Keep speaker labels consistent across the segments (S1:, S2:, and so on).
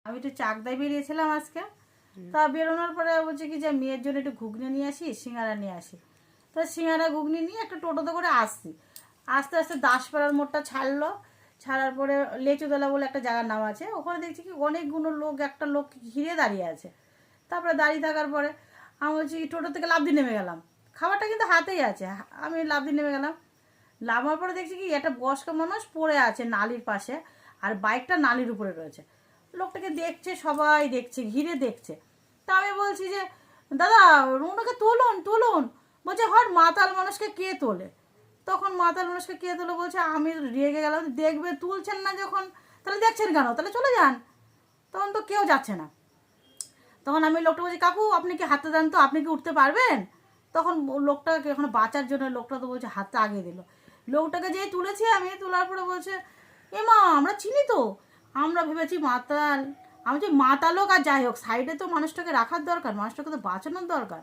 S1: আমি একটু চাকদায় বেরিয়েছিলাম আজকে। তা বেরোনোর পরে বলছে কি যে মেয়ের জন্য একটু ঘুগনি নিয়ে আসি, সিঙ্গারা নিয়ে আসি। তো সিঙ্গারা ঘুগনি নিয়ে একটা টোটোতে করে আসছি। আস্তে আস্তে দাসপাড়ার মোড়টা ছাড়লো। ছাড়ার পরে লেচুতলা বলে একটা জায়গার নাম আছে, ওখানে দেখছি কি অনেকগুলো লোক, একটা লোক ঘিরে দাঁড়িয়ে আছে। তারপরে দাঁড়িয়ে থাকার পরে আমি বলছি টোটো থেকে লাফ দিয়ে নেমে গেলাম। খাবারটা কিন্তু হাতেই আছে, আমি লাফ দিয়ে নেমে গেলাম। নামার পরে দেখছি কি একটা বয়স্ক মানুষ পড়ে আছে নালির পাশে, আর বাইকটা নালির উপরে রয়েছে। লোকটাকে দেখছে, সবাই দেখছে, ঘিরে দেখছে। তা আমি বলছি যে দাদা ওনাকে তুলুন তুলুন। বলছে হর মাতাল মানুষকে কে তোলে? তখন মাতাল মানুষকে কে তোলে বলছে, আমি রেগে গেলাম, দেখবে তুলছেন না যখন তাহলে দেখছেন কেন, তাহলে চলে যান। তখন তো কেউ যাচ্ছে না। তখন আমি লোকটা বলছি কাকু আপনি কি হাতে দেন তো, আপনি কি উঠতে পারবেন? তখন লোকটাকে এখন বাঁচার জন্য লোকটা তো বলছে হাতটা আগিয়ে দিল। লোকটাকে যেই তুলেছি আমি, তোলার পরে বলছে এ মা আমরা চিনি তো, আমরা ভেবেছি মাতাল। আমি যে মাতাল হোক আর যাই হোক, সাইডে তো মানুষটাকে রাখার দরকার, মানুষটাকে তো বাঁচানোর দরকার।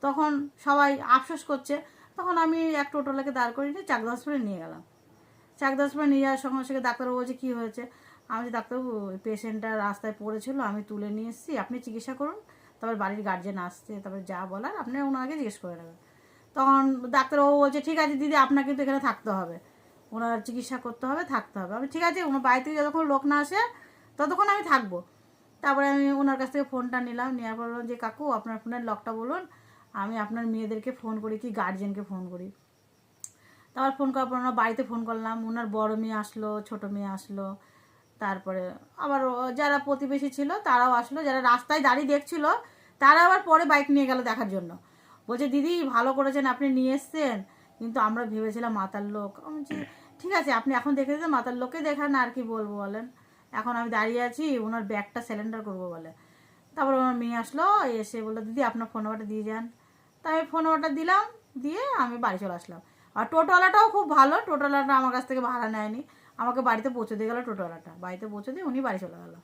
S1: তখন সবাই আফসোস করছে। তখন আমি এক টোটোলাকে দাঁড় করিয়ে নিয়ে চাকদা হসপিটালে নিয়ে গেলাম। চাকদা হসপিটালে নিয়ে যাওয়ার সঙ্গে সঙ্গে ডাক্তারবাবু বলছে কী হয়েছে? আমি যে ডাক্তারবাবু পেশেন্টটা রাস্তায় পড়েছিল, আমি তুলে নিয়ে এসেছি, আপনি চিকিৎসা করুন, তারপর বাড়ির গার্জেন আসছে, তারপরে যা বলার আপনি ওনাকে জিজ্ঞেস করে নেবেন। তখন ডাক্তারবাবু বলছে ঠিক আছে দিদি আপনাকে কিন্তু এখানে থাকতে হবে, ওনার চিকিৎসা করতে হবে, থাকতে হবে। আমি ঠিক আছে, ওনার বাড়ি থেকে যতক্ষণ লোক না আসে ততক্ষণ আমি থাকবো। তারপরে আমি ওনার কাছ থেকে ফোনটা নিলাম, নেওয়ার পর বললাম যে কাকু আপনার ফোনের লকটা বলুন, আমি আপনার মেয়েদেরকে ফোন করি কি গার্জেনকে ফোন করি। তারপর ফোন করার পর ওনার বাড়িতে ফোন করলাম, ওনার বড় মেয়ে আসলো, ছোট মেয়ে আসলো। তারপরে আবার যারা প্রতিবেশী ছিল তারাও আসলো, যারা রাস্তায় দাঁড়িয়ে দেখছিল তারা আবার পরে বাইক নিয়ে গেল দেখার জন্য। বলছে দিদি ভালো করেছেন আপনি নিয়ে এসছেন, কিন্তু আমরা ভেবেছিলাম মাতাল লোক। আমি বলছি ঠিক আছে আপনি এখন দেখে দিতে, মাতাল লোককে দেখান, আর কি বলবো বলেন। এখন আমি দাঁড়িয়ে আছি, ওনার ব্যাগটা সিলিন্ডার করবো বলে। তারপর আমার মেয়ে আসলো, এসে বললো দিদি আপনার ফোন নাম্বারটা দিয়ে যান। তাই আমি ফোন নাম্বারটা দিলাম, দিয়ে আমি বাড়ি চলে আসলাম। আর টোটোওয়ালাটাও খুব ভালো, টোটোওয়ালাটা আমার কাছ থেকে ভাড়া নেয়নি, আমাকে বাড়িতে পৌঁছে দিয়ে গেল। টোটোওয়ালাটা বাড়িতে পৌঁছে দিয়ে উনি বাড়ি চলে গেল।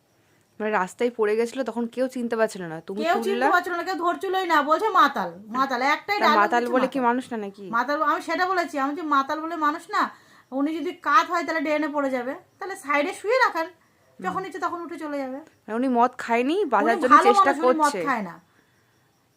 S2: মানে রাস্তায় পড়ে গেছিল তখন কেউ চিনতে পারছিল না, তুমি
S1: কেউ চিনতে
S2: তুললা?
S1: পারছিল না, কেউ ধরছিলই না, বলছে মাতাল মাতাল, একটাই
S2: তা
S1: ডায়লগ
S2: মাতাল
S1: দিচ্ছে
S2: বলে কি
S1: মাতাল।
S2: মানুষ না নাকি?
S1: মাতাল আমি সেটা বলেছি, আমি যে মাতাল বলে মানুষ না। উনি যদি কাত হয় তাহলে ড্রেনে পড়ে যাবে, তাহলে সাইডে শুয়ে রাখেন, যখন ইচ্ছে তখন উঠে চলে যাবে।
S2: মানে উনি মদ খায়নি,
S1: উনি
S2: বাঁচার জন্য
S1: ভালো
S2: চেষ্টা
S1: মানুষ, উনি মদ
S2: করছে,
S1: খায় না,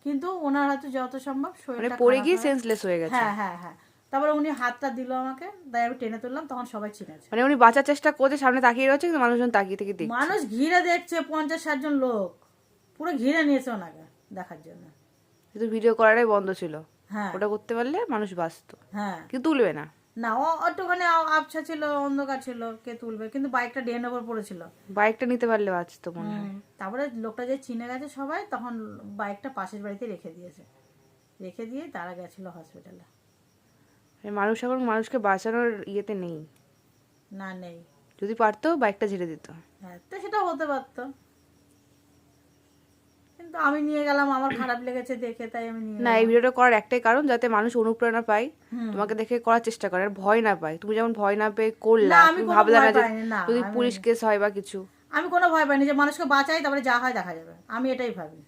S1: কিন্তু ওনার হয়তো যত সম্ভব
S2: মানে
S1: শরীরটা
S2: পড়ে
S1: খারাপ
S2: গিয়ে
S1: হয়।
S2: সেন্সলেস হয়ে গেছে।
S1: হ্যাঁ হ্যাঁ হ্যাঁ। তারপরে উনি হাতটা দিল আমাকে, তাই আমি টেনে তুললাম, তখন সবাই চিনেছে।
S2: মানে উনি বাঁচার চেষ্টা করছে, সামনে তাকিয়ে রয়েছে, কিন্তু মানুষজন তাকিয়ে থেকে দেখছে।
S1: মানুষ ঘিরে দেখছে, 50-60 জন লোক পুরো ঘিরে নিয়েছে ওনাকে দেখার জন্য।
S2: কিন্তু ভিডিও করাটাই বন্ধ ছিল,
S1: হ্যাঁ
S2: ওটা করতে পারলে মানুষ বাঁচতো,
S1: হ্যাঁ।
S2: কিন্তু তুলবে না।
S1: না ও একটুখানি আবছা ছিল, অন্ধকার ছিল, কে তুলবে, কিন্তু বাইকটা ড্রেনের ওপর পড়েছিল।
S2: বাইকটা নিতে পারলে বাঁচতো মনে হয়।
S1: তারপরে লোকটা যে চিনে গেছে সবাই, তখন বাইকটা পাশের বাড়িতে রেখে দিয়েছে, রেখে দিয়ে তারা গেছিল হসপিটালে।
S2: মানে মানুষ এখন মানুষকে বাঁচানোর ইয়েতে নেই,
S1: না নেই।
S2: যদি পারতো বাইকটা ঝেড়ে দিত।
S1: হ্যাঁ তো সেটা হতে পারতো, কিন্তু আমি নিয়ে গেলাম, আমার খারাপ লেগেছে দেখে, তাই আমি নিয়ে
S2: না, এই
S1: গেলাম।
S2: ভিডিওটা করার একটাই কারণ, যাতে মানুষ অনুপ্রেরণা পায়,
S1: হুম।
S2: তোমাকে দেখে করার চেষ্টা করে, আর ভয় না পায়। তুমি যেমন ভয় না পেয়ে করলা,
S1: না আমি
S2: তুমি
S1: কোনো
S2: ভাবলা
S1: ভয়
S2: না যে
S1: পাইনি, না
S2: যদি
S1: আমি
S2: পুলিশ কেস হয় বা কিছু।
S1: আমি কোনো ভয় পাইনি, যে মানুষকে বাঁচাই তারপরে যা হয় দেখা যাবে, আমি এটাই ভাবি।